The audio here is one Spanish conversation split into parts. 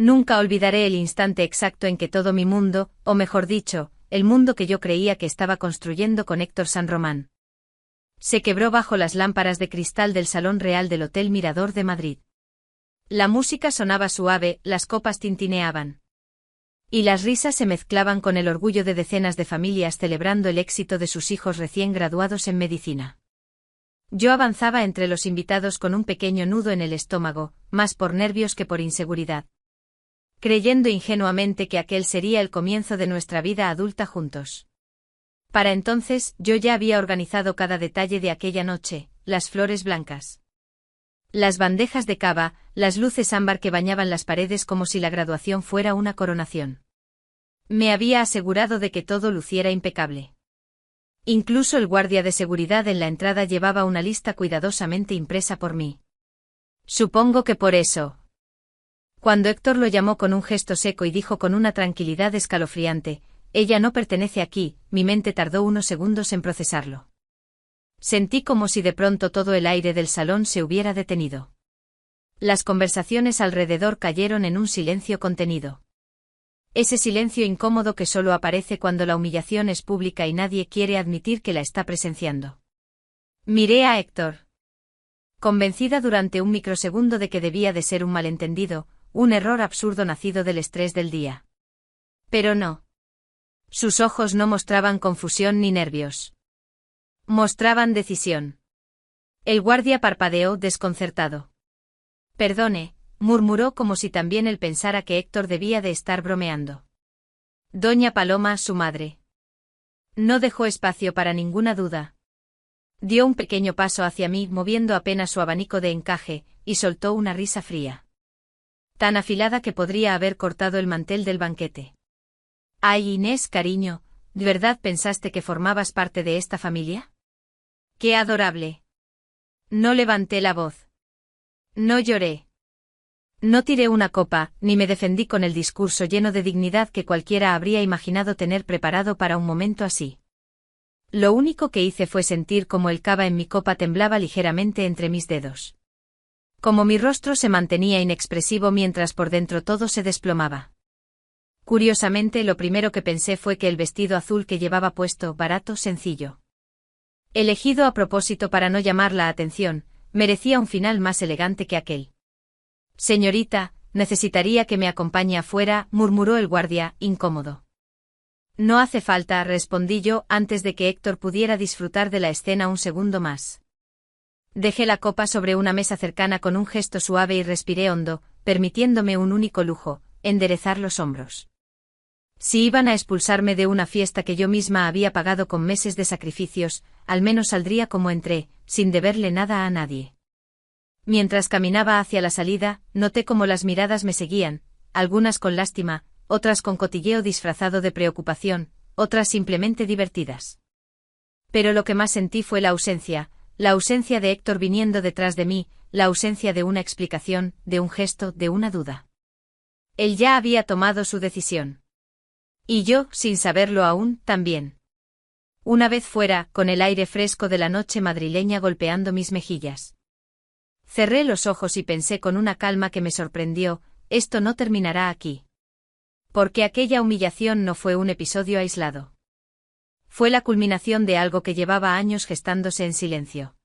Nunca olvidaré el instante exacto en que todo mi mundo, o mejor dicho, el mundo que yo creía que estaba construyendo con Héctor San Román, se quebró bajo las lámparas de cristal del Salón Real del Hotel Mirador de Madrid. La música sonaba suave, las copas tintineaban. Y las risas se mezclaban con el orgullo de decenas de familias celebrando el éxito de sus hijos recién graduados en medicina. Yo avanzaba entre los invitados con un pequeño nudo en el estómago, más por nervios que por inseguridad, creyendo ingenuamente que aquel sería el comienzo de nuestra vida adulta juntos. Para entonces, yo ya había organizado cada detalle de aquella noche, las flores blancas, las bandejas de cava, las luces ámbar que bañaban las paredes como si la graduación fuera una coronación. Me había asegurado de que todo luciera impecable. Incluso el guardia de seguridad en la entrada llevaba una lista cuidadosamente impresa por mí. Supongo que por eso. Cuando Héctor lo llamó con un gesto seco y dijo con una tranquilidad escalofriante, «Ella no pertenece aquí», mi mente tardó unos segundos en procesarlo. Sentí como si de pronto todo el aire del salón se hubiera detenido. Las conversaciones alrededor cayeron en un silencio contenido. Ese silencio incómodo que solo aparece cuando la humillación es pública y nadie quiere admitir que la está presenciando. Miré a Héctor, convencida durante un microsegundo de que debía de ser un malentendido, un error absurdo nacido del estrés del día. Pero no. Sus ojos no mostraban confusión ni nervios. Mostraban decisión. El guardia parpadeó desconcertado. «Perdone», murmuró como si también él pensara que Héctor debía de estar bromeando. Doña Paloma, su madre. No dejó espacio para ninguna duda. Dio un pequeño paso hacia mí, moviendo apenas su abanico de encaje, y soltó una risa fría, tan afilada que podría haber cortado el mantel del banquete. «Ay, Inés, cariño, ¿de verdad pensaste que formabas parte de esta familia? ¡Qué adorable!». No levanté la voz. No lloré. No tiré una copa, ni me defendí con el discurso lleno de dignidad que cualquiera habría imaginado tener preparado para un momento así. Lo único que hice fue sentir como el cava en mi copa temblaba ligeramente entre mis dedos. Como mi rostro se mantenía inexpresivo mientras por dentro todo se desplomaba. Curiosamente, lo primero que pensé fue que el vestido azul que llevaba puesto, barato, sencillo, elegido a propósito para no llamar la atención, merecía un final más elegante que aquel. «Señorita, necesitaría que me acompañe afuera», murmuró el guardia, incómodo. «No hace falta», respondí yo antes de que Héctor pudiera disfrutar de la escena un segundo más. Dejé la copa sobre una mesa cercana con un gesto suave y respiré hondo, permitiéndome un único lujo, enderezar los hombros. Si iban a expulsarme de una fiesta que yo misma había pagado con meses de sacrificios, al menos saldría como entré, sin deberle nada a nadie. Mientras caminaba hacia la salida, noté cómo las miradas me seguían, algunas con lástima, otras con cotilleo disfrazado de preocupación, otras simplemente divertidas. Pero lo que más sentí fue la ausencia de Héctor viniendo detrás de mí, la ausencia de una explicación, de un gesto, de una duda. Él ya había tomado su decisión. Y yo, sin saberlo aún, también. Una vez fuera, con el aire fresco de la noche madrileña golpeando mis mejillas, cerré los ojos y pensé con una calma que me sorprendió, esto no terminará aquí. Porque aquella humillación no fue un episodio aislado. Fue la culminación de algo que llevaba años gestándose en silencio.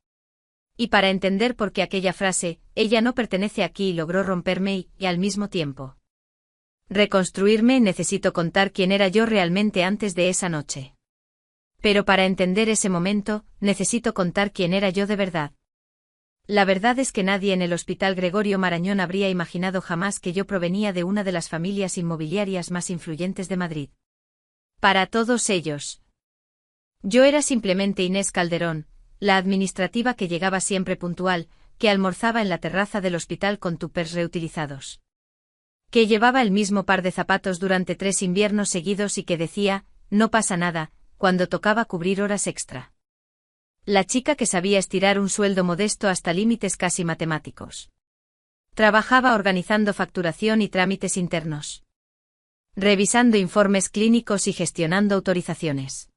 Y para entender por qué aquella frase, «ella no pertenece aquí», logró romperme y, al mismo tiempo, reconstruirme, necesito contar quién era yo realmente antes de esa noche. Pero para entender ese momento, necesito contar quién era yo de verdad. La verdad es que nadie en el Hospital Gregorio Marañón habría imaginado jamás que yo provenía de una de las familias inmobiliarias más influyentes de Madrid. Para todos ellos, yo era simplemente Inés Calderón, la administrativa que llegaba siempre puntual, que almorzaba en la terraza del hospital con tupers reutilizados, que llevaba el mismo par de zapatos durante 3 inviernos seguidos y que decía, «no pasa nada», cuando tocaba cubrir horas extra. La chica que sabía estirar un sueldo modesto hasta límites casi matemáticos. Trabajaba organizando facturación y trámites internos, revisando informes clínicos y gestionando autorizaciones.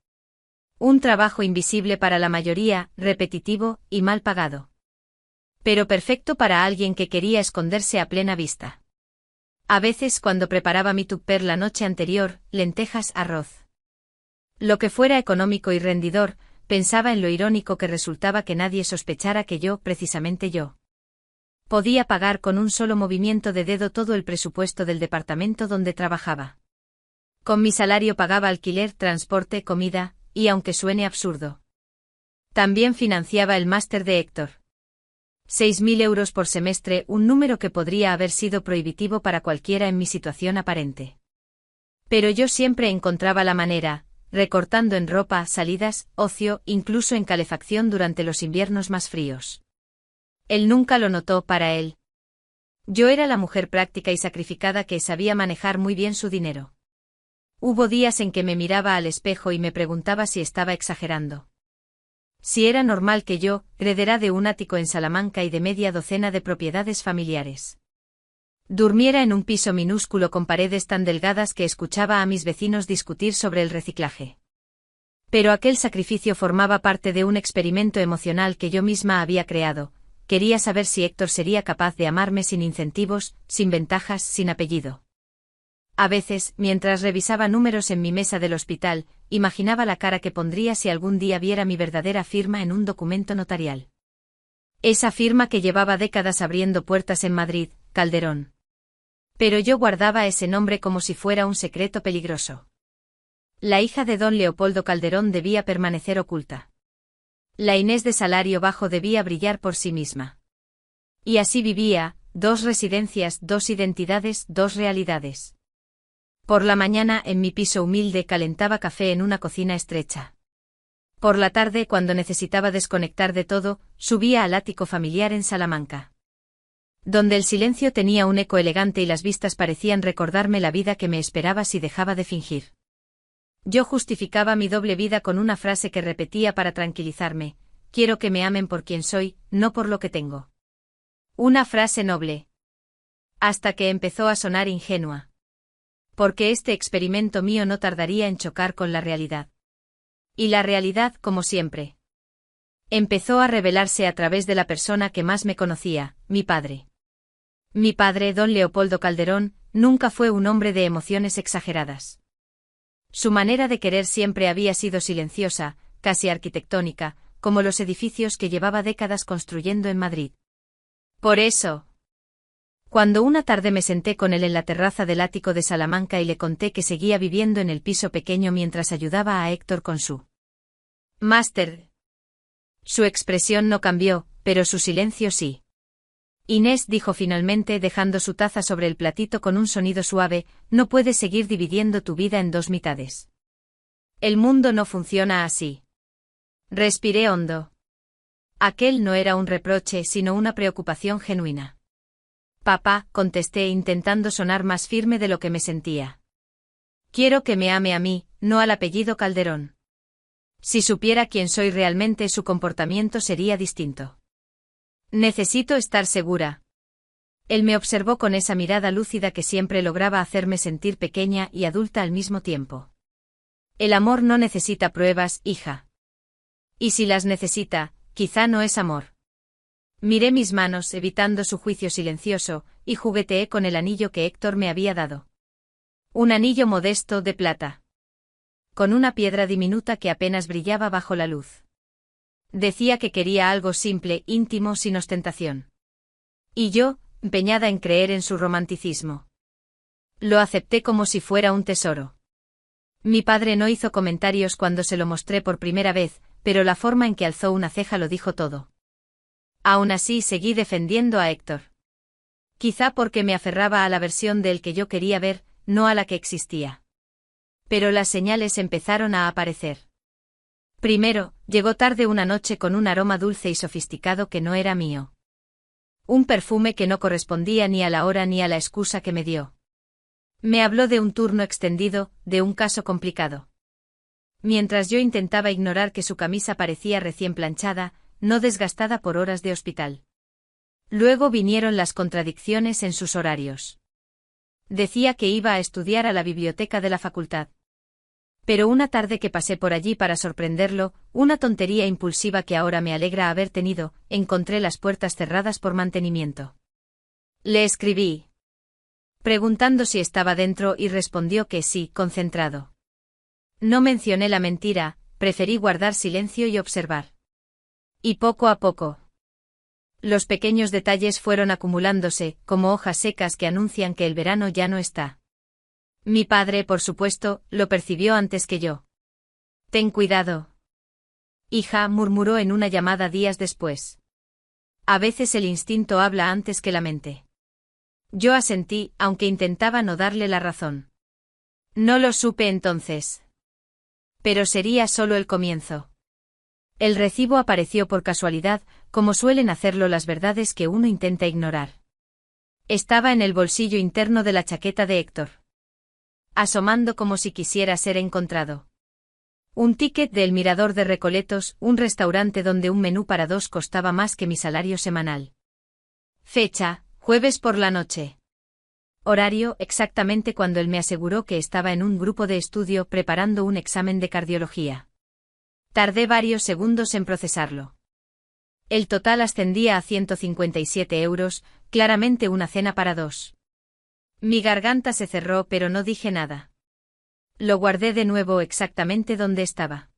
Un trabajo invisible para la mayoría, repetitivo y mal pagado. Pero perfecto para alguien que quería esconderse a plena vista. A veces cuando preparaba mi tupper la noche anterior, lentejas, arroz. Lo que fuera económico y rendidor, pensaba en lo irónico que resultaba que nadie sospechara que yo, precisamente yo, podía pagar con un solo movimiento de dedo todo el presupuesto del departamento donde trabajaba. Con mi salario pagaba alquiler, transporte, comida, y aunque suene absurdo, también financiaba el máster de Héctor. 6.000 euros por semestre, un número que podría haber sido prohibitivo para cualquiera en mi situación aparente. Pero yo siempre encontraba la manera, recortando en ropa, salidas, ocio, incluso en calefacción durante los inviernos más fríos. Él nunca lo notó. Para él, yo era la mujer práctica y sacrificada que sabía manejar muy bien su dinero. Hubo días en que me miraba al espejo y me preguntaba si estaba exagerando. Si era normal que yo, heredera de un ático en Salamanca y de media docena de propiedades familiares, durmiera en un piso minúsculo con paredes tan delgadas que escuchaba a mis vecinos discutir sobre el reciclaje. Pero aquel sacrificio formaba parte de un experimento emocional que yo misma había creado. Quería saber si Héctor sería capaz de amarme sin incentivos, sin ventajas, sin apellido. A veces, mientras revisaba números en mi mesa del hospital, imaginaba la cara que pondría si algún día viera mi verdadera firma en un documento notarial. Esa firma que llevaba décadas abriendo puertas en Madrid, Calderón. Pero yo guardaba ese nombre como si fuera un secreto peligroso. La hija de don Leopoldo Calderón debía permanecer oculta. La Inés de salario bajo debía brillar por sí misma. Y así vivía, 2 residencias, 2 identidades, 2 realidades. Por la mañana, en mi piso humilde, calentaba café en una cocina estrecha. Por la tarde, cuando necesitaba desconectar de todo, subía al ático familiar en Salamanca, donde el silencio tenía un eco elegante y las vistas parecían recordarme la vida que me esperaba si dejaba de fingir. Yo justificaba mi doble vida con una frase que repetía para tranquilizarme: quiero que me amen por quien soy, no por lo que tengo. Una frase noble. Hasta que empezó a sonar ingenua. Porque este experimento mío no tardaría en chocar con la realidad. Y la realidad, como siempre, empezó a revelarse a través de la persona que más me conocía, mi padre. Mi padre, don Leopoldo Calderón, nunca fue un hombre de emociones exageradas. Su manera de querer siempre había sido silenciosa, casi arquitectónica, como los edificios que llevaba décadas construyendo en Madrid. Por eso, cuando una tarde me senté con él en la terraza del ático de Salamanca y le conté que seguía viviendo en el piso pequeño mientras ayudaba a Héctor con su máster, su expresión no cambió, pero su silencio sí. Inés, dijo finalmente, dejando su taza sobre el platito con un sonido suave, no puedes seguir dividiendo tu vida en 2 mitades. El mundo no funciona así. Respiré hondo. Aquel no era un reproche, sino una preocupación genuina. Papá, contesté intentando sonar más firme de lo que me sentía. Quiero que me ame a mí, no al apellido Calderón. Si supiera quién soy realmente, su comportamiento sería distinto. Necesito estar segura. Él me observó con esa mirada lúcida que siempre lograba hacerme sentir pequeña y adulta al mismo tiempo. El amor no necesita pruebas, hija. Y si las necesita, quizá no es amor. Miré mis manos, evitando su juicio silencioso, y jugueteé con el anillo que Héctor me había dado. Un anillo modesto de plata, con una piedra diminuta que apenas brillaba bajo la luz. Decía que quería algo simple, íntimo, sin ostentación. Y yo, empeñada en creer en su romanticismo, lo acepté como si fuera un tesoro. Mi padre no hizo comentarios cuando se lo mostré por primera vez, pero la forma en que alzó una ceja lo dijo todo. Aún así seguí defendiendo a Héctor. Quizá porque me aferraba a la versión de él que yo quería ver, no a la que existía. Pero las señales empezaron a aparecer. Primero, llegó tarde una noche con un aroma dulce y sofisticado que no era mío. Un perfume que no correspondía ni a la hora ni a la excusa que me dio. Me habló de un turno extendido, de un caso complicado. Mientras yo intentaba ignorar que su camisa parecía recién planchada, no desgastada por horas de hospital. Luego vinieron las contradicciones en sus horarios. Decía que iba a estudiar a la biblioteca de la facultad. Pero una tarde que pasé por allí para sorprenderlo, una tontería impulsiva que ahora me alegra haber tenido, encontré las puertas cerradas por mantenimiento. Le escribí: preguntando si estaba dentro y respondió que sí, concentrado. No mencioné la mentira, preferí guardar silencio y observar. Y poco a poco. Los pequeños detalles fueron acumulándose, como hojas secas que anuncian que el verano ya no está. Mi padre, por supuesto, lo percibió antes que yo. Ten cuidado. Hija, murmuró en una llamada días después. A veces el instinto habla antes que la mente. Yo asentí, aunque intentaba no darle la razón. No lo supe entonces. Pero sería solo el comienzo. El recibo apareció por casualidad, como suelen hacerlo las verdades que uno intenta ignorar. Estaba en el bolsillo interno de la chaqueta de Héctor. Asomando como si quisiera ser encontrado. Un ticket del Mirador de Recoletos, un restaurante donde un menú para dos costaba más que mi salario semanal. Fecha, jueves por la noche. Horario, exactamente cuando él me aseguró que estaba en un grupo de estudio preparando un examen de cardiología. Tardé varios segundos en procesarlo. El total ascendía a 157 euros, claramente una cena para dos. Mi garganta se cerró pero no dije nada. Lo guardé de nuevo exactamente donde estaba.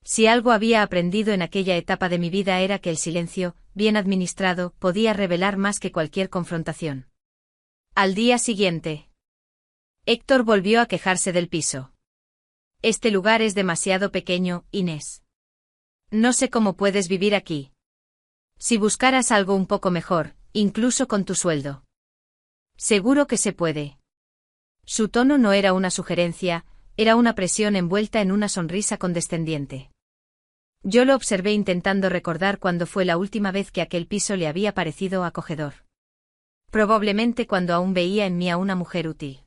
Si algo había aprendido en aquella etapa de mi vida era que el silencio, bien administrado, podía revelar más que cualquier confrontación. Al día siguiente. Héctor volvió a quejarse del piso. Este lugar es demasiado pequeño, Inés. No sé cómo puedes vivir aquí. Si buscaras algo un poco mejor, incluso con tu sueldo. Seguro que se puede. Su tono no era una sugerencia, era una presión envuelta en una sonrisa condescendiente. Yo lo observé intentando recordar cuándo fue la última vez que aquel piso le había parecido acogedor. Probablemente cuando aún veía en mí a una mujer útil.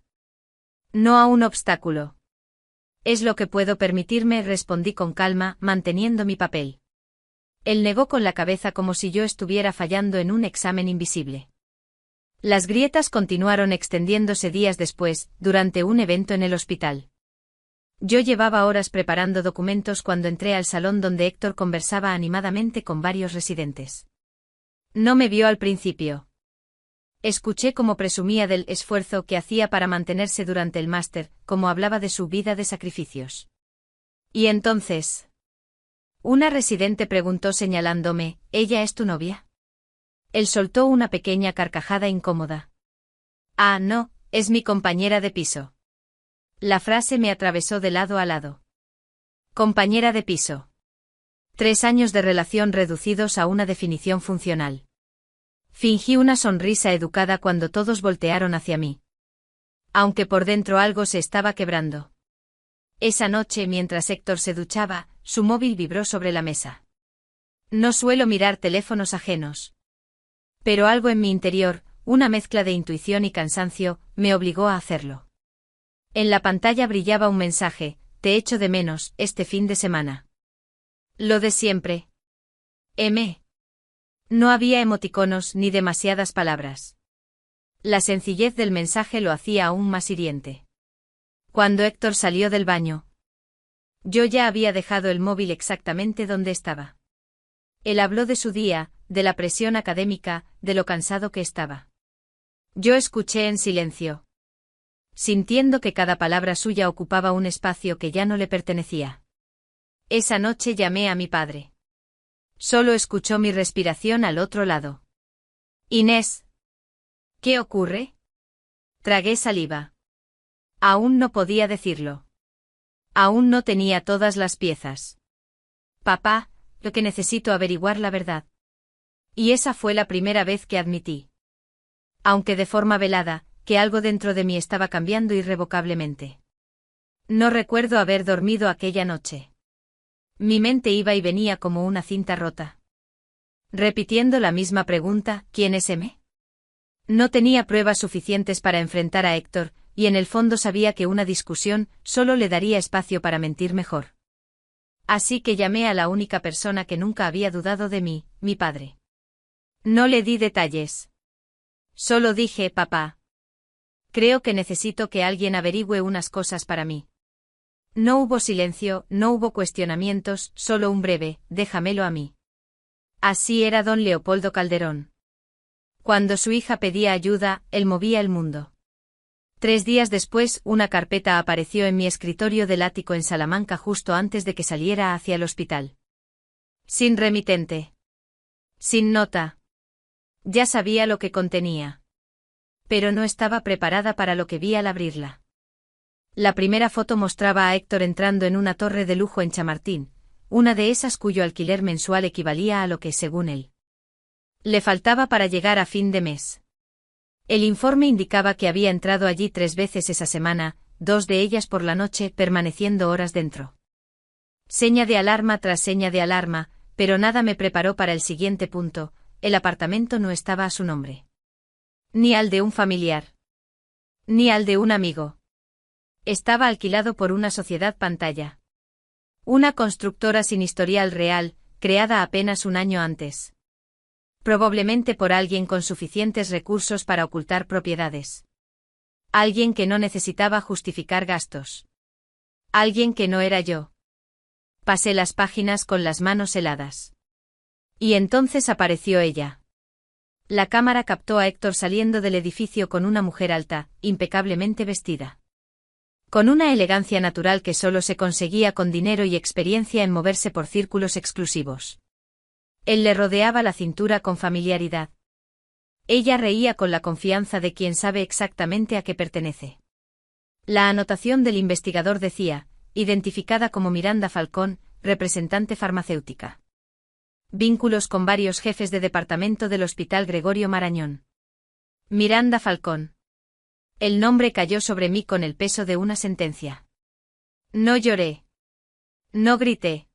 No a un obstáculo. Es lo que puedo permitirme, respondí con calma, manteniendo mi papel. Él negó con la cabeza como si yo estuviera fallando en un examen invisible. Las grietas continuaron extendiéndose días después, durante un evento en el hospital. Yo llevaba horas preparando documentos cuando entré al salón donde Héctor conversaba animadamente con varios residentes. No me vio al principio. Escuché cómo presumía del esfuerzo que hacía para mantenerse durante el máster, cómo hablaba de su vida de sacrificios. Y entonces, una residente preguntó señalándome, ¿ella es tu novia? Él soltó una pequeña carcajada incómoda. Ah, no, es mi compañera de piso. La frase me atravesó de lado a lado. Compañera de piso. 3 años de relación reducidos a una definición funcional. Fingí una sonrisa educada cuando todos voltearon hacia mí. Aunque por dentro algo se estaba quebrando. Esa noche, mientras Héctor se duchaba, su móvil vibró sobre la mesa. No suelo mirar teléfonos ajenos. Pero algo en mi interior, una mezcla de intuición y cansancio, me obligó a hacerlo. En la pantalla brillaba un mensaje: te echo de menos, este fin de semana. Lo de siempre. M. No había emoticonos ni demasiadas palabras. La sencillez del mensaje lo hacía aún más hiriente. Cuando Héctor salió del baño, yo ya había dejado el móvil exactamente donde estaba. Él habló de su día, de la presión académica, de lo cansado que estaba. Yo escuché en silencio, sintiendo que cada palabra suya ocupaba un espacio que ya no le pertenecía. Esa noche llamé a mi padre. Solo escuchó mi respiración al otro lado. Inés. ¿Qué ocurre? Tragué saliva. Aún no podía decirlo. Aún no tenía todas las piezas. Papá, lo que necesito averiguar la verdad. Y esa fue la primera vez que admití, aunque de forma velada, que algo dentro de mí estaba cambiando irrevocablemente. No recuerdo haber dormido aquella noche. Mi mente iba y venía como una cinta rota. Repitiendo la misma pregunta, ¿quién es M? No tenía pruebas suficientes para enfrentar a Héctor, y en el fondo sabía que una discusión solo le daría espacio para mentir mejor. Así que llamé a la única persona que nunca había dudado de mí, mi padre. No le di detalles. Solo dije, papá. Creo que necesito que alguien averigüe unas cosas para mí. No hubo silencio, no hubo cuestionamientos, solo un breve, déjamelo a mí. Así era don Leopoldo Calderón. Cuando su hija pedía ayuda, él movía el mundo. 3 días después, una carpeta apareció en mi escritorio del ático en Salamanca justo antes de que saliera hacia el hospital. Sin remitente. Sin nota. Ya sabía lo que contenía. Pero no estaba preparada para lo que vi al abrirla. La primera foto mostraba a Héctor entrando en una torre de lujo en Chamartín, una de esas cuyo alquiler mensual equivalía a lo que, según él, le faltaba para llegar a fin de mes. El informe indicaba que había entrado allí 3 veces esa semana, 2 de ellas por la noche, permaneciendo horas dentro. Seña de alarma tras seña de alarma, pero nada me preparó para el siguiente punto: el apartamento no estaba a su nombre. Ni al de un familiar. Ni al de un amigo. Estaba alquilado por una sociedad pantalla. Una constructora sin historial real, creada apenas un año antes. Probablemente por alguien con suficientes recursos para ocultar propiedades. Alguien que no necesitaba justificar gastos. Alguien que no era yo. Pasé las páginas con las manos heladas. Y entonces apareció ella. La cámara captó a Héctor saliendo del edificio con una mujer alta, impecablemente vestida. Con una elegancia natural que solo se conseguía con dinero y experiencia en moverse por círculos exclusivos. Él le rodeaba la cintura con familiaridad. Ella reía con la confianza de quien sabe exactamente a qué pertenece. La anotación del investigador decía: identificada como Miranda Falcón, representante farmacéutica. Vínculos con varios jefes de departamento del Hospital Gregorio Marañón. Miranda Falcón. El nombre cayó sobre mí con el peso de una sentencia. No lloré. No grité.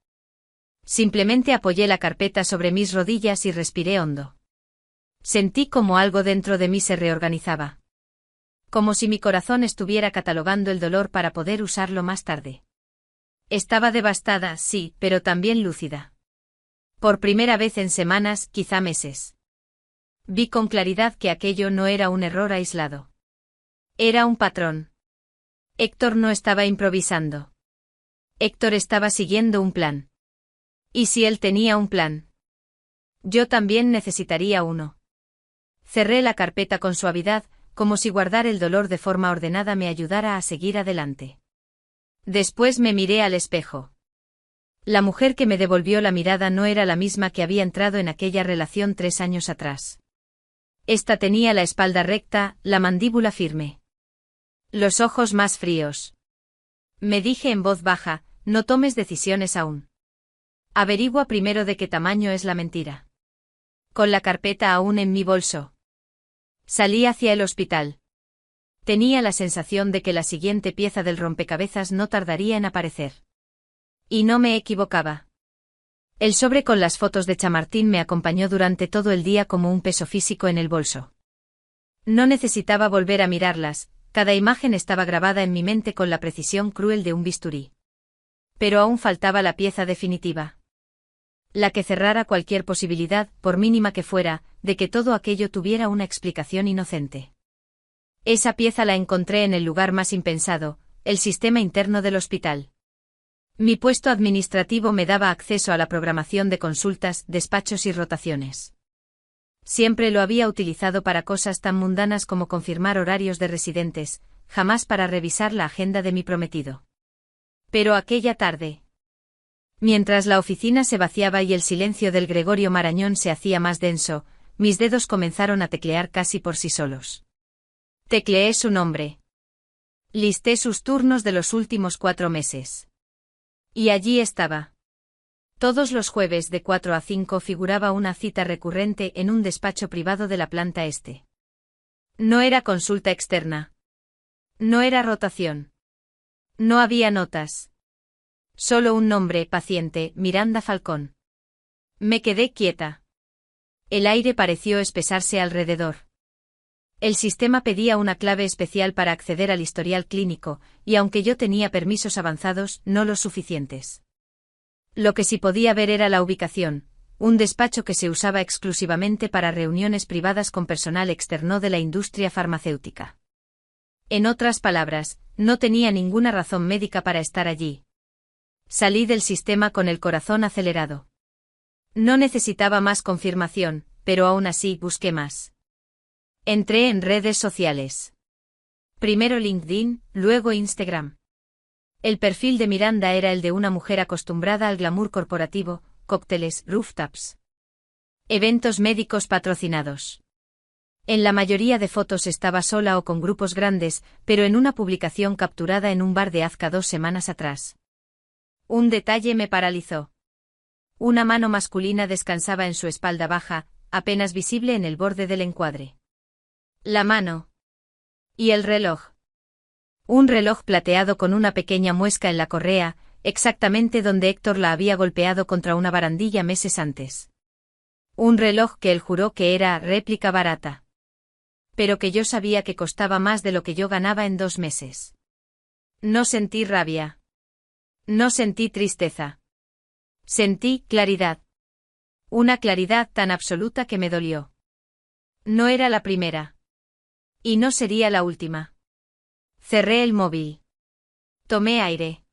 Simplemente apoyé la carpeta sobre mis rodillas y respiré hondo. Sentí como algo dentro de mí se reorganizaba. Como si mi corazón estuviera catalogando el dolor para poder usarlo más tarde. Estaba devastada, sí, pero también lúcida. Por primera vez en semanas, quizá meses. Vi con claridad que aquello no era un error aislado. Era un patrón. Héctor no estaba improvisando. Héctor estaba siguiendo un plan. ¿Y si él tenía un plan? Yo también necesitaría uno. Cerré la carpeta con suavidad, como si guardar el dolor de forma ordenada me ayudara a seguir adelante. Después me miré al espejo. La mujer que me devolvió la mirada no era la misma que había entrado en aquella relación 3 años atrás. Esta tenía la espalda recta, la mandíbula firme. Los ojos más fríos. Me dije en voz baja: no tomes decisiones aún. Averigua primero de qué tamaño es la mentira. Con la carpeta aún en mi bolso. Salí hacia el hospital. Tenía la sensación de que la siguiente pieza del rompecabezas no tardaría en aparecer. Y no me equivocaba. El sobre con las fotos de Chamartín me acompañó durante todo el día como un peso físico en el bolso. No necesitaba volver a mirarlas, cada imagen estaba grabada en mi mente con la precisión cruel de un bisturí. Pero aún faltaba la pieza definitiva. La que cerrara cualquier posibilidad, por mínima que fuera, de que todo aquello tuviera una explicación inocente. Esa pieza la encontré en el lugar más impensado, el sistema interno del hospital. Mi puesto administrativo me daba acceso a la programación de consultas, despachos y rotaciones. Siempre lo había utilizado para cosas tan mundanas como confirmar horarios de residentes, jamás para revisar la agenda de mi prometido. Pero aquella tarde, mientras la oficina se vaciaba y el silencio del Gregorio Marañón se hacía más denso, mis dedos comenzaron a teclear casi por sí solos. Tecleé su nombre. Listé sus turnos de los últimos 4 meses. Y allí estaba. Todos los jueves de 4 a 5 figuraba una cita recurrente en un despacho privado de la planta este. No era consulta externa. No era rotación. No había notas. Solo un nombre: paciente, Miranda Falcón. Me quedé quieta. El aire pareció espesarse alrededor. El sistema pedía una clave especial para acceder al historial clínico, y aunque yo tenía permisos avanzados, no los suficientes. Lo que sí podía ver era la ubicación, un despacho que se usaba exclusivamente para reuniones privadas con personal externo de la industria farmacéutica. En otras palabras, no tenía ninguna razón médica para estar allí. Salí del sistema con el corazón acelerado. No necesitaba más confirmación, pero aún así busqué más. Entré en redes sociales. Primero LinkedIn, luego Instagram. El perfil de Miranda era el de una mujer acostumbrada al glamour corporativo, cócteles, rooftops. Eventos médicos patrocinados. En la mayoría de fotos estaba sola o con grupos grandes, pero en una publicación capturada en un bar de Azca 2 semanas atrás. Un detalle me paralizó. Una mano masculina descansaba en su espalda baja, apenas visible en el borde del encuadre. La mano. Y el reloj. Un reloj plateado con una pequeña muesca en la correa, exactamente donde Héctor la había golpeado contra una barandilla meses antes. Un reloj que él juró que era réplica barata. Pero que yo sabía que costaba más de lo que yo ganaba en 2 meses. No sentí rabia. No sentí tristeza. Sentí claridad. Una claridad tan absoluta que me dolió. No era la primera. Y no sería la última. Cerré el móvil. Tomé aire.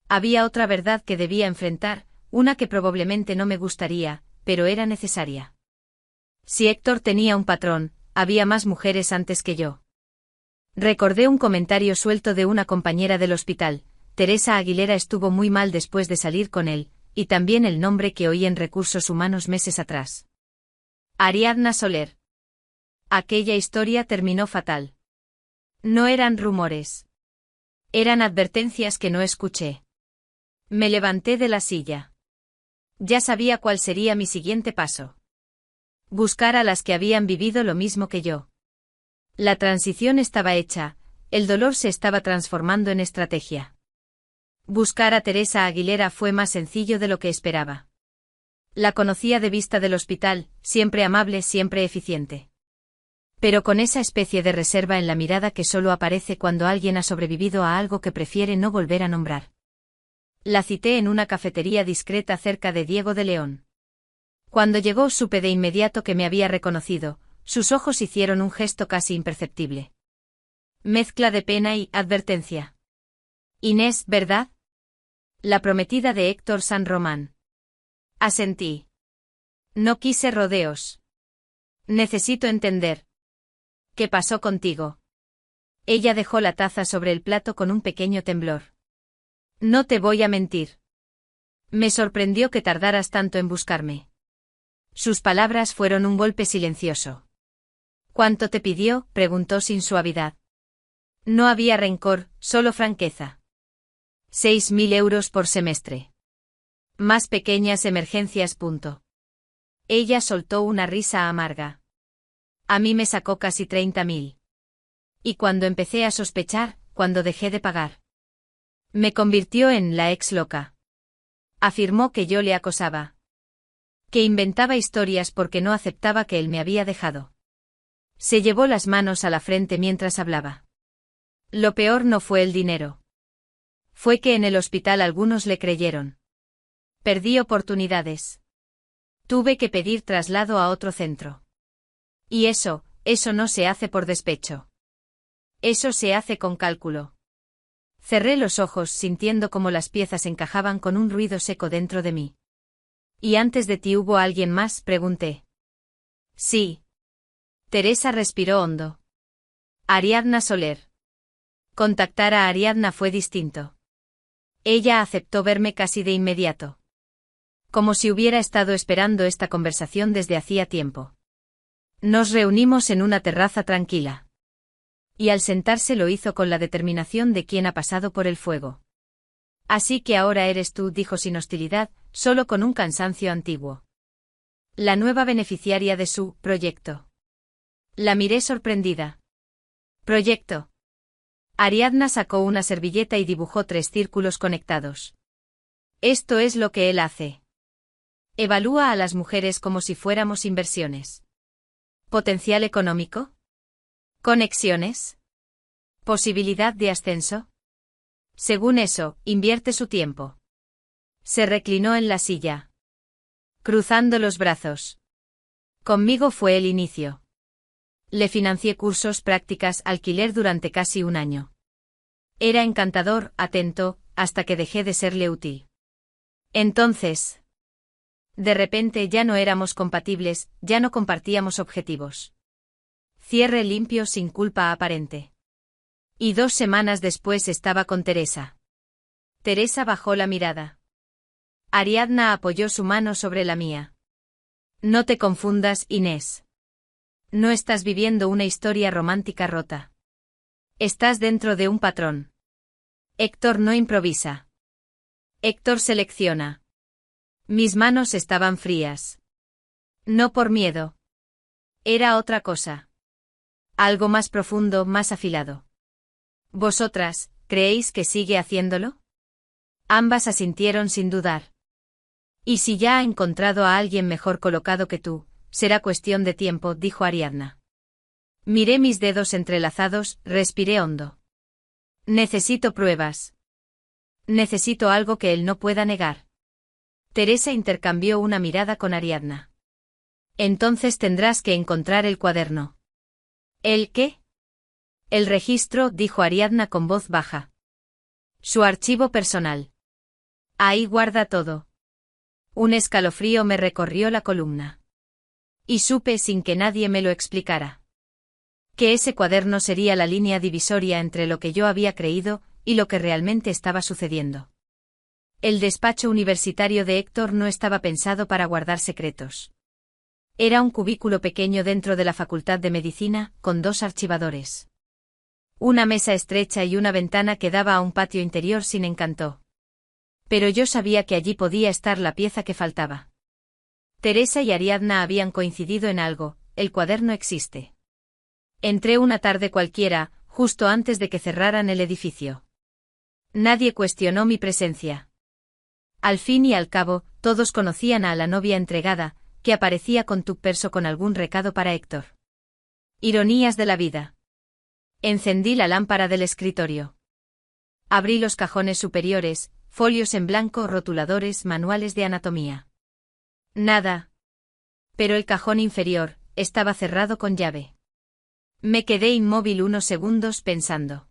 Había otra verdad que debía enfrentar, una que probablemente no me gustaría, pero era necesaria. Si Héctor tenía un patrón, había más mujeres antes que yo. Recordé un comentario suelto de una compañera del hospital: Teresa Aguilera estuvo muy mal después de salir con él, y también el nombre que oí en Recursos Humanos meses atrás. Ariadna Soler. Aquella historia terminó fatal. No eran rumores. Eran advertencias que no escuché. Me levanté de la silla. Ya sabía cuál sería mi siguiente paso. Buscar a las que habían vivido lo mismo que yo. La transición estaba hecha, el dolor se estaba transformando en estrategia. Buscar a Teresa Aguilera fue más sencillo de lo que esperaba. La conocía de vista del hospital, siempre amable, siempre eficiente. Pero con esa especie de reserva en la mirada que solo aparece cuando alguien ha sobrevivido a algo que prefiere no volver a nombrar. La cité en una cafetería discreta cerca de Diego de León. Cuando llegó supe de inmediato que me había reconocido, sus ojos hicieron un gesto casi imperceptible. Mezcla de pena y advertencia. Inés, ¿verdad? La prometida de Héctor San Román. Asentí. No quise rodeos. Necesito entender. ¿Qué pasó contigo? Ella dejó la taza sobre el plato con un pequeño temblor. No te voy a mentir. Me sorprendió que tardaras tanto en buscarme. Sus palabras fueron un golpe silencioso. ¿Cuánto te pidió?, preguntó sin suavidad. No había rencor, solo franqueza. 6.000 euros por semestre. Más pequeñas emergencias. Ella soltó una risa amarga. A mí me sacó casi 30.000. Y cuando empecé a sospechar, cuando dejé de pagar. Me convirtió en la ex loca. Afirmó que yo le acosaba. Que inventaba historias porque no aceptaba que él me había dejado. Se llevó las manos a la frente mientras hablaba. Lo peor no fue el dinero. Fue que en el hospital algunos le creyeron. Perdí oportunidades. Tuve que pedir traslado a otro centro. Y eso no se hace por despecho. Eso se hace con cálculo. Cerré los ojos sintiendo cómo las piezas encajaban con un ruido seco dentro de mí. ¿Y antes de ti hubo alguien más?, pregunté. Sí. Teresa respiró hondo. Ariadna Soler. Contactar a Ariadna fue distinto. Ella aceptó verme casi de inmediato. Como si hubiera estado esperando esta conversación desde hacía tiempo. Nos reunimos en una terraza tranquila. Y al sentarse lo hizo con la determinación de quien ha pasado por el fuego. Así que ahora eres tú, dijo sin hostilidad, solo con un cansancio antiguo. La nueva beneficiaria de su proyecto. La miré sorprendida. ¿Proyecto? Ariadna sacó una servilleta y dibujó 3 círculos conectados. Esto es lo que él hace. Evalúa a las mujeres como si fuéramos inversiones. ¿Potencial económico? ¿Conexiones? ¿Posibilidad de ascenso? Según eso, invierte su tiempo. Se reclinó en la silla. Cruzando los brazos. Conmigo fue el inicio. Le financié cursos, prácticas, alquiler durante casi un año. Era encantador, atento, hasta que dejé de serle útil. Entonces, de repente ya no éramos compatibles, ya no compartíamos objetivos. Cierre limpio sin culpa aparente. Y 2 semanas después estaba con Teresa. Teresa bajó la mirada. Ariadna apoyó su mano sobre la mía. No te confundas, Inés. No estás viviendo una historia romántica rota. Estás dentro de un patrón. Héctor no improvisa. Héctor selecciona. Mis manos estaban frías. No por miedo. Era otra cosa. Algo más profundo, más afilado. ¿Vosotras, creéis que sigue haciéndolo? Ambas asintieron sin dudar. Y si ya ha encontrado a alguien mejor colocado que tú, será cuestión de tiempo, dijo Ariadna. Miré mis dedos entrelazados, respiré hondo. Necesito pruebas. Necesito algo que él no pueda negar. Teresa intercambió una mirada con Ariadna. Entonces tendrás que encontrar el cuaderno. ¿El qué? El registro, dijo Ariadna con voz baja. Su archivo personal. Ahí guarda todo. Un escalofrío me recorrió la columna. Y supe sin que nadie me lo explicara. Que ese cuaderno sería la línea divisoria entre lo que yo había creído y lo que realmente estaba sucediendo. El despacho universitario de Héctor no estaba pensado para guardar secretos. Era un cubículo pequeño dentro de la Facultad de Medicina, con 2 archivadores. Una mesa estrecha y una ventana que daba a un patio interior sin encanto. Pero yo sabía que allí podía estar la pieza que faltaba. Teresa y Ariadna habían coincidido en algo, el cuaderno existe. Entré una tarde cualquiera, justo antes de que cerraran el edificio. Nadie cuestionó mi presencia. Al fin y al cabo, todos conocían a la novia entregada, que aparecía con tupperso con algún recado para Héctor. Ironías de la vida. Encendí la lámpara del escritorio. Abrí los cajones superiores, folios en blanco, rotuladores, manuales de anatomía. Nada. Pero el cajón inferior estaba cerrado con llave. Me quedé inmóvil unos segundos pensando.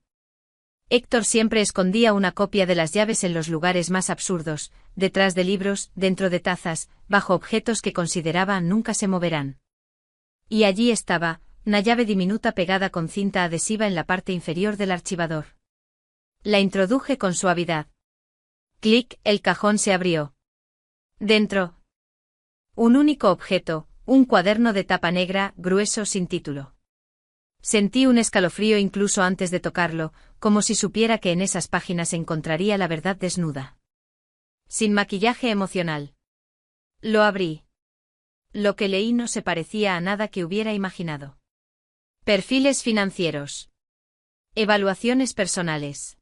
Héctor siempre escondía una copia de las llaves en los lugares más absurdos, detrás de libros, dentro de tazas, bajo objetos que consideraba nunca se moverán. Y allí estaba, una llave diminuta pegada con cinta adhesiva en la parte inferior del archivador. La introduje con suavidad. Clic, el cajón se abrió. Dentro. Un único objeto, un cuaderno de tapa negra, grueso, sin título. Sentí un escalofrío incluso antes de tocarlo, como si supiera que en esas páginas encontraría la verdad desnuda. Sin maquillaje emocional. Lo abrí. Lo que leí no se parecía a nada que hubiera imaginado. Perfiles financieros. Evaluaciones personales.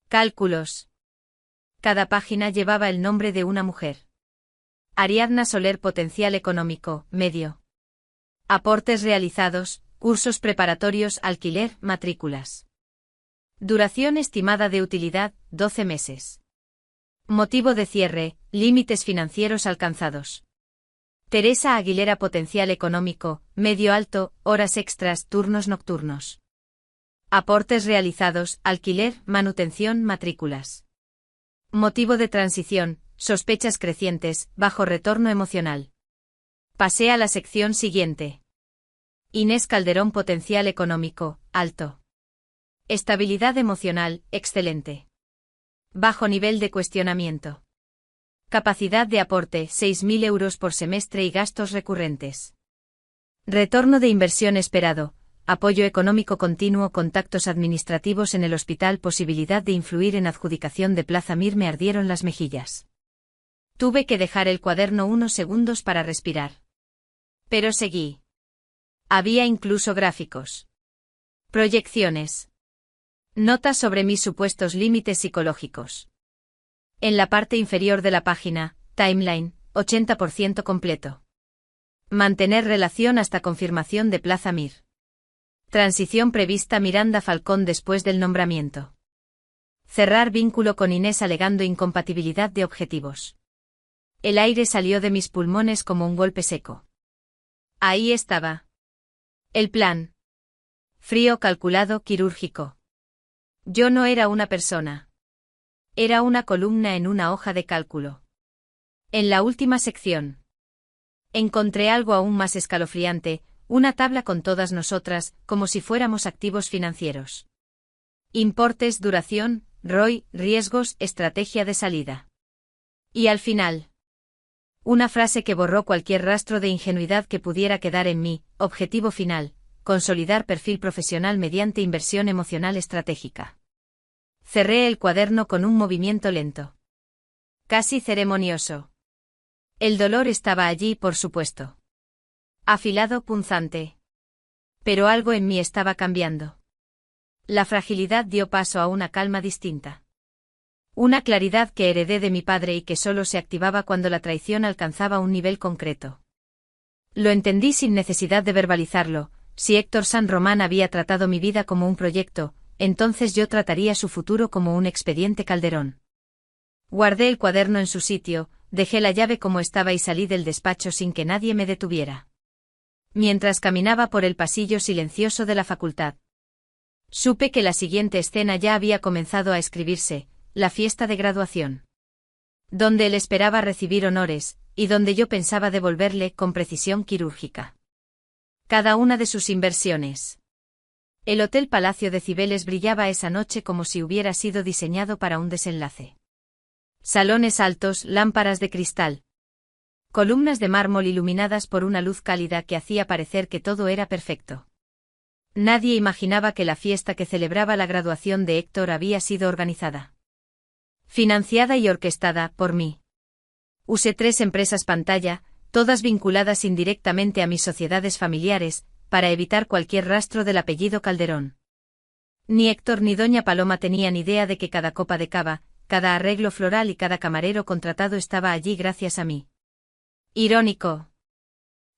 Cálculos. Cada página llevaba el nombre de una mujer. Ariadna Soler, potencial económico, medio. Aportes realizados, cursos preparatorios, alquiler, matrículas. Duración estimada de utilidad, 12 meses. Motivo de cierre, límites financieros alcanzados. Teresa Aguilera, potencial económico, medio alto, horas extras, turnos nocturnos. Aportes realizados, alquiler, manutención, matrículas. Motivo de transición, sospechas crecientes, bajo retorno emocional. Pasé a la sección siguiente. Inés Calderón, potencial económico, alto. Estabilidad emocional, excelente. Bajo nivel de cuestionamiento. Capacidad de aporte, 6.000 euros por semestre y gastos recurrentes. Retorno de inversión esperado, apoyo económico continuo, contactos administrativos en el hospital, posibilidad de influir en adjudicación de Plaza Mir. Me ardieron las mejillas. Tuve que dejar el cuaderno unos segundos para respirar. Pero seguí. Había incluso gráficos. Proyecciones. Notas sobre mis supuestos límites psicológicos. En la parte inferior de la página, timeline, 80% completo. Mantener relación hasta confirmación de Plaza Mir. Transición prevista Miranda Falcón después del nombramiento. Cerrar vínculo con Inés alegando incompatibilidad de objetivos. El aire salió de mis pulmones como un golpe seco. Ahí estaba. El plan. Frío, calculado, quirúrgico. Yo no era una persona. Era una columna en una hoja de cálculo. En la última sección. Encontré algo aún más escalofriante, una tabla con todas nosotras, como si fuéramos activos financieros. Importes, duración, ROI, riesgos, estrategia de salida. Y al final. Una frase que borró cualquier rastro de ingenuidad que pudiera quedar en mí. Objetivo final: consolidar perfil profesional mediante inversión emocional estratégica. Cerré el cuaderno con un movimiento lento. Casi ceremonioso. El dolor estaba allí, por supuesto. Afilado, punzante. Pero algo en mí estaba cambiando. La fragilidad dio paso a una calma distinta. Una claridad que heredé de mi padre y que solo se activaba cuando la traición alcanzaba un nivel concreto. Lo entendí sin necesidad de verbalizarlo. Si Héctor San Román había tratado mi vida como un proyecto, entonces yo trataría su futuro como un expediente Calderón. Guardé el cuaderno en su sitio, dejé la llave como estaba y salí del despacho sin que nadie me detuviera. Mientras caminaba por el pasillo silencioso de la facultad, supe que la siguiente escena ya había comenzado a escribirse: la fiesta de graduación. Donde él esperaba recibir honores, y donde yo pensaba devolverle con precisión quirúrgica cada una de sus inversiones. El Hotel Palacio de Cibeles brillaba esa noche como si hubiera sido diseñado para un desenlace. Salones altos, lámparas de cristal. Columnas de mármol iluminadas por una luz cálida que hacía parecer que todo era perfecto. Nadie imaginaba que la fiesta que celebraba la graduación de Héctor había sido organizada, financiada y orquestada por mí. Usé 3 empresas pantalla, todas vinculadas indirectamente a mis sociedades familiares, para evitar cualquier rastro del apellido Calderón. Ni Héctor ni doña Paloma tenían idea de que cada copa de cava, cada arreglo floral y cada camarero contratado estaba allí gracias a mí. Irónico.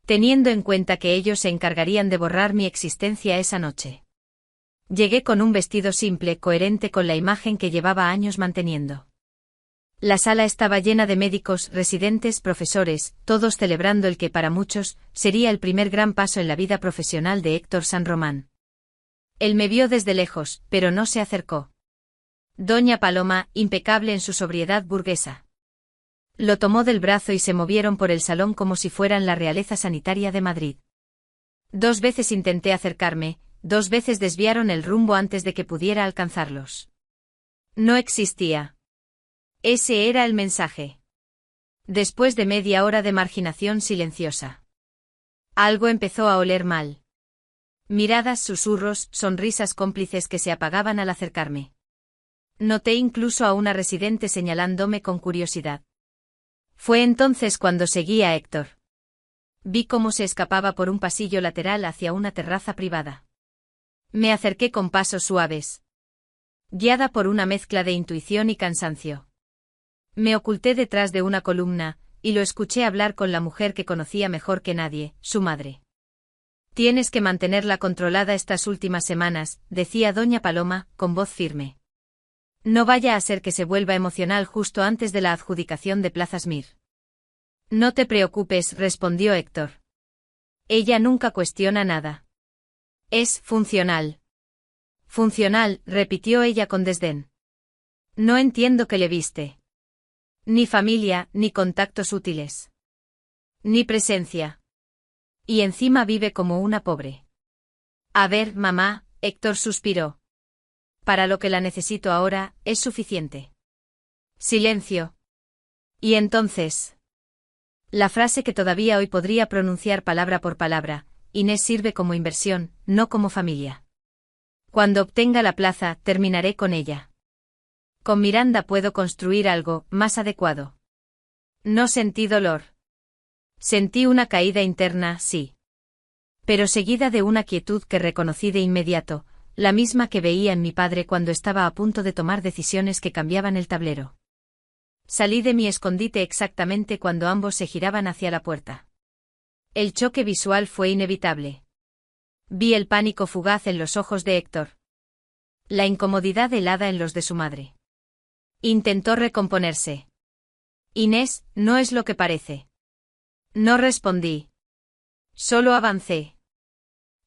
Teniendo en cuenta que ellos se encargarían de borrar mi existencia esa noche. Llegué con un vestido simple, coherente con la imagen que llevaba años manteniendo. La sala estaba llena de médicos, residentes, profesores, todos celebrando el que para muchos sería el primer gran paso en la vida profesional de Héctor San Román. Él me vio desde lejos, pero no se acercó. Doña Paloma, impecable en su sobriedad burguesa, lo tomó del brazo y se movieron por el salón como si fueran la realeza sanitaria de Madrid. 2 veces intenté acercarme, 2 veces desviaron el rumbo antes de que pudiera alcanzarlos. No existía. Ese era el mensaje. Después de media hora de marginación silenciosa, algo empezó a oler mal. Miradas, susurros, sonrisas cómplices que se apagaban al acercarme. Noté incluso a una residente señalándome con curiosidad. Fue entonces cuando seguí a Héctor. Vi cómo se escapaba por un pasillo lateral hacia una terraza privada. Me acerqué con pasos suaves, guiada por una mezcla de intuición y cansancio. Me oculté detrás de una columna, y lo escuché hablar con la mujer que conocía mejor que nadie, su madre. Tienes que mantenerla controlada estas últimas semanas, decía doña Paloma, con voz firme. No vaya a ser que se vuelva emocional justo antes de la adjudicación de Plazas Mir. No te preocupes, respondió Héctor. Ella nunca cuestiona nada. Es funcional. Funcional, repitió ella con desdén. No entiendo qué le viste. Ni familia, ni contactos útiles. Ni presencia. Y encima vive como una pobre. A ver, mamá, Héctor suspiró. Para lo que la necesito ahora, es suficiente. Silencio. Y entonces. La frase que todavía hoy podría pronunciar palabra por palabra: Inés sirve como inversión, no como familia. Cuando obtenga la plaza, terminaré con ella. Con Miranda puedo construir algo más adecuado. No sentí dolor. Sentí una caída interna, sí. Pero seguida de una quietud que reconocí de inmediato, la misma que veía en mi padre cuando estaba a punto de tomar decisiones que cambiaban el tablero. Salí de mi escondite exactamente cuando ambos se giraban hacia la puerta. El choque visual fue inevitable. Vi el pánico fugaz en los ojos de Héctor. La incomodidad helada en los de su madre. Intentó recomponerse. Inés, no es lo que parece. No respondí. Solo avancé.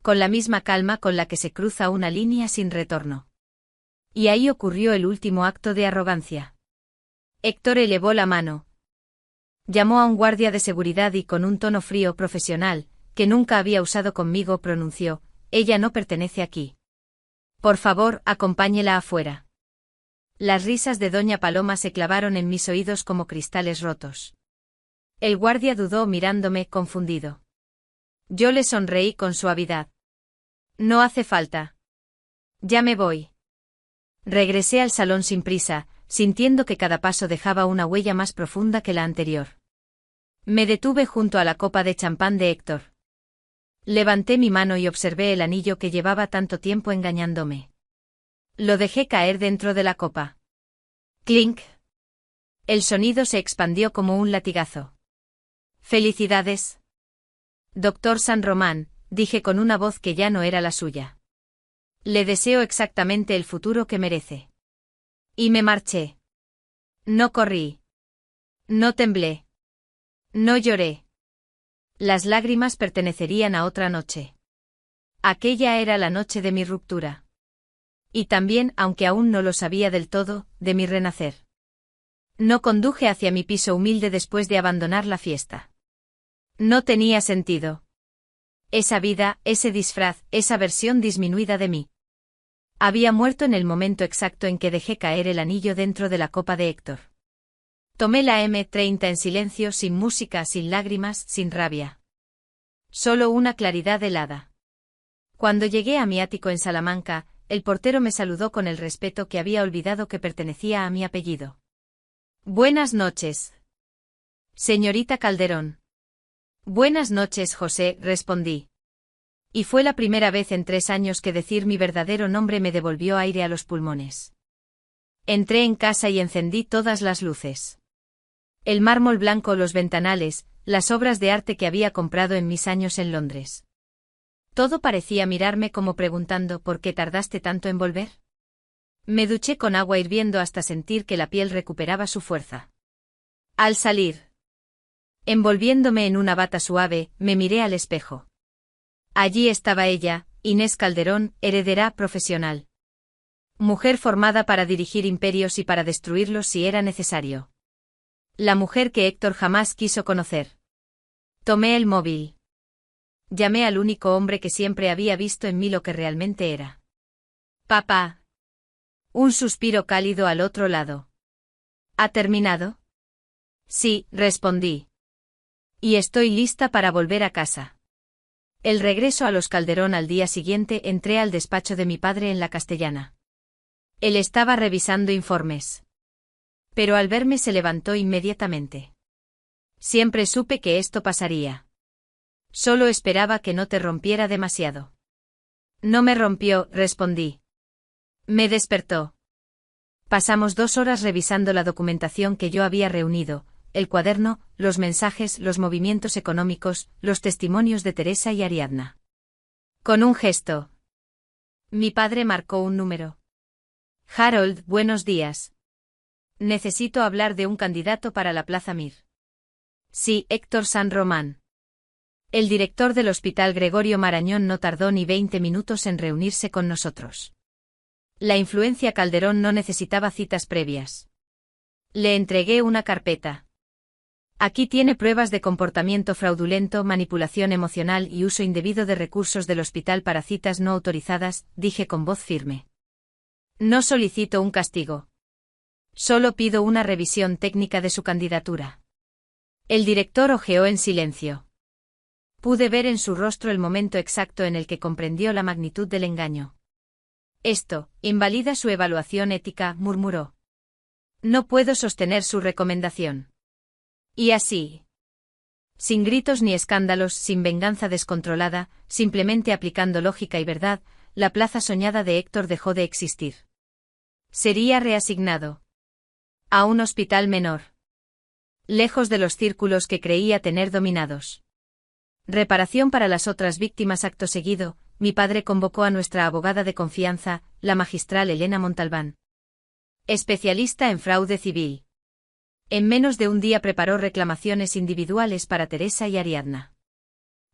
Con la misma calma con la que se cruza una línea sin retorno. Y ahí ocurrió el último acto de arrogancia. Héctor elevó la mano. Llamó a un guardia de seguridad y con un tono frío profesional, que nunca había usado conmigo, pronunció: ella no pertenece aquí. Por favor, acompáñela afuera. Las risas de doña Paloma se clavaron en mis oídos como cristales rotos. El guardia dudó mirándome confundido. Yo le sonreí con suavidad. No hace falta. Ya me voy. Regresé al salón sin prisa, sintiendo que cada paso dejaba una huella más profunda que la anterior. Me detuve junto a la copa de champán de Héctor. Levanté mi mano y observé el anillo que llevaba tanto tiempo engañándome. Lo dejé caer dentro de la copa. Clink. El sonido se expandió como un latigazo. Felicidades. Doctor San Román, dije con una voz que ya no era la suya. Le deseo exactamente el futuro que merece. Y me marché. No corrí. No temblé. No lloré. Las lágrimas pertenecerían a otra noche. Aquella era la noche de mi ruptura. Y también, aunque aún no lo sabía del todo, de mi renacer. No conduje hacia mi piso humilde después de abandonar la fiesta. No tenía sentido. Esa vida, ese disfraz, esa versión disminuida de mí. Había muerto en el momento exacto en que dejé caer el anillo dentro de la copa de Héctor. Tomé la M30 en silencio, sin música, sin lágrimas, sin rabia. Solo una claridad helada. Cuando llegué a mi ático en Salamanca, el portero me saludó con el respeto que había olvidado que pertenecía a mi apellido. Buenas noches. Señorita Calderón. Buenas noches, José, respondí. Y fue la primera vez en 3 años que decir mi verdadero nombre me devolvió aire a los pulmones. Entré en casa y encendí todas las luces. El mármol blanco, los ventanales, las obras de arte que había comprado en mis años en Londres. Todo parecía mirarme como preguntando ¿por qué tardaste tanto en volver? Me duché con agua hirviendo hasta sentir que la piel recuperaba su fuerza. Al salir, envolviéndome en una bata suave, me miré al espejo. Allí estaba ella, Inés Calderón, heredera profesional. Mujer formada para dirigir imperios y para destruirlos si era necesario. La mujer que Héctor jamás quiso conocer. Tomé el móvil. Llamé al único hombre que siempre había visto en mí lo que realmente era. Papá. Un suspiro cálido al otro lado. ¿Ha terminado? Sí, respondí. Y estoy lista para volver a casa. El regreso a los Calderón al día siguiente entré al despacho de mi padre en la Castellana. Él estaba revisando informes. Pero al verme se levantó inmediatamente. Siempre supe que esto pasaría. Solo esperaba que no te rompiera demasiado. No me rompió, respondí. Me despertó. Pasamos 2 horas revisando la documentación que yo había reunido, el cuaderno, los mensajes, los movimientos económicos, los testimonios de Teresa y Ariadna. Con un gesto. Mi padre marcó un número. Harold, buenos días. Necesito hablar de un candidato para la Plaza Mir. Sí, Héctor San Román. El director del Hospital Gregorio Marañón no tardó ni 20 minutos en reunirse con nosotros. La influencia Calderón no necesitaba citas previas. Le entregué una carpeta. Aquí tiene pruebas de comportamiento fraudulento, manipulación emocional y uso indebido de recursos del hospital para citas no autorizadas, dije con voz firme. No solicito un castigo. Solo pido una revisión técnica de su candidatura. El director hojeó en silencio. Pude ver en su rostro el momento exacto en el que comprendió la magnitud del engaño. Esto, invalida su evaluación ética, murmuró. No puedo sostener su recomendación. Y así. Sin gritos ni escándalos, sin venganza descontrolada, simplemente aplicando lógica y verdad, la plaza soñada de Héctor dejó de existir. Sería reasignado a un hospital menor. Lejos de los círculos que creía tener dominados. Reparación para las otras víctimas. Acto seguido, mi padre convocó a nuestra abogada de confianza, la magistral Elena Montalbán. Especialista en fraude civil. En menos de un día preparó reclamaciones individuales para Teresa y Ariadna.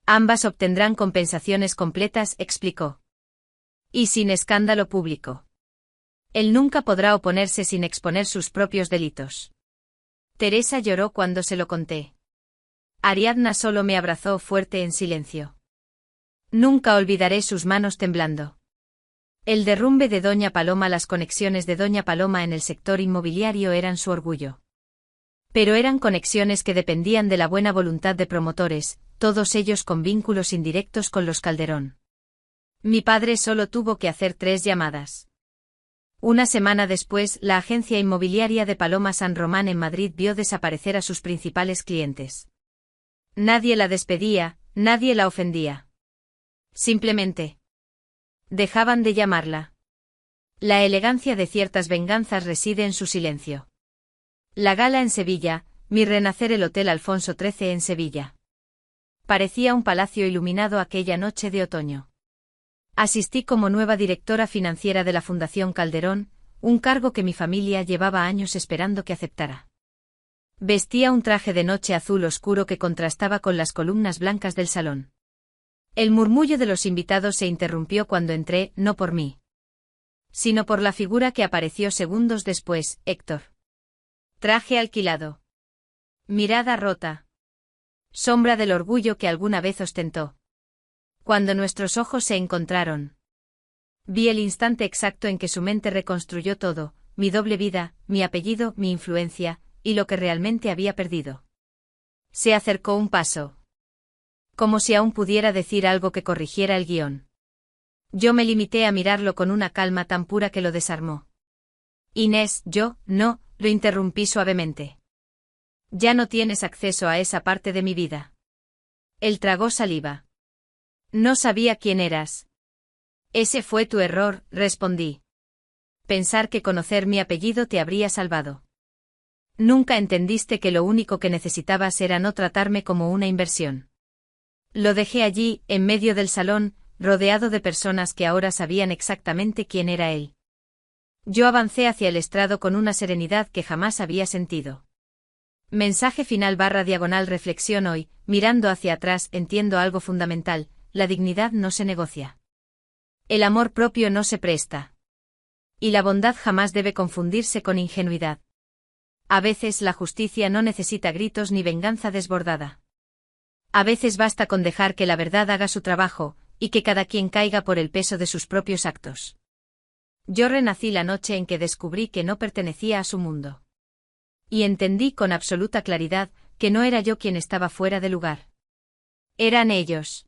Ambas obtendrán compensaciones completas, explicó. Y sin escándalo público. Él nunca podrá oponerse sin exponer sus propios delitos. Teresa lloró cuando se lo conté. Ariadna solo me abrazó fuerte en silencio. Nunca olvidaré sus manos temblando. El derrumbe de Doña Paloma. Las conexiones de Doña Paloma en el sector inmobiliario eran su orgullo. Pero eran conexiones que dependían de la buena voluntad de promotores, todos ellos con vínculos indirectos con los Calderón. Mi padre solo tuvo que hacer 3 llamadas. Una semana después, la agencia inmobiliaria de Paloma San Román en Madrid vio desaparecer a sus principales clientes. Nadie la despedía, nadie la ofendía. Simplemente dejaban de llamarla. La elegancia de ciertas venganzas reside en su silencio. La gala en Sevilla, mi renacer. El Hotel Alfonso XIII en Sevilla. Parecía un palacio iluminado aquella noche de otoño. Asistí como nueva directora financiera de la Fundación Calderón, un cargo que mi familia llevaba años esperando que aceptara. Vestía un traje de noche azul oscuro que contrastaba con las columnas blancas del salón. El murmullo de los invitados se interrumpió cuando entré, no por mí, sino por la figura que apareció segundos después, Héctor. Traje alquilado. Mirada rota. Sombra del orgullo que alguna vez ostentó. Cuando nuestros ojos se encontraron, vi el instante exacto en que su mente reconstruyó todo, mi doble vida, mi apellido, mi influencia, y lo que realmente había perdido. Se acercó un paso. Como si aún pudiera decir algo que corrigiera el guión. Yo me limité a mirarlo con una calma tan pura que lo desarmó. Inés, no, lo interrumpí suavemente. Ya no tienes acceso a esa parte de mi vida. Él tragó saliva. No sabía quién eras. Ese fue tu error, respondí. Pensar que conocer mi apellido te habría salvado. Nunca entendiste que lo único que necesitabas era no tratarme como una inversión. Lo dejé allí, en medio del salón, rodeado de personas que ahora sabían exactamente quién era él. Yo avancé hacia el estrado con una serenidad que jamás había sentido. Mensaje final / reflexión hoy, mirando hacia atrás, entiendo algo fundamental, la dignidad no se negocia. El amor propio no se presta. Y la bondad jamás debe confundirse con ingenuidad. A veces la justicia no necesita gritos ni venganza desbordada. A veces basta con dejar que la verdad haga su trabajo, y que cada quien caiga por el peso de sus propios actos. Yo renací la noche en que descubrí que no pertenecía a su mundo. Y entendí con absoluta claridad que no era yo quien estaba fuera de lugar. Eran ellos.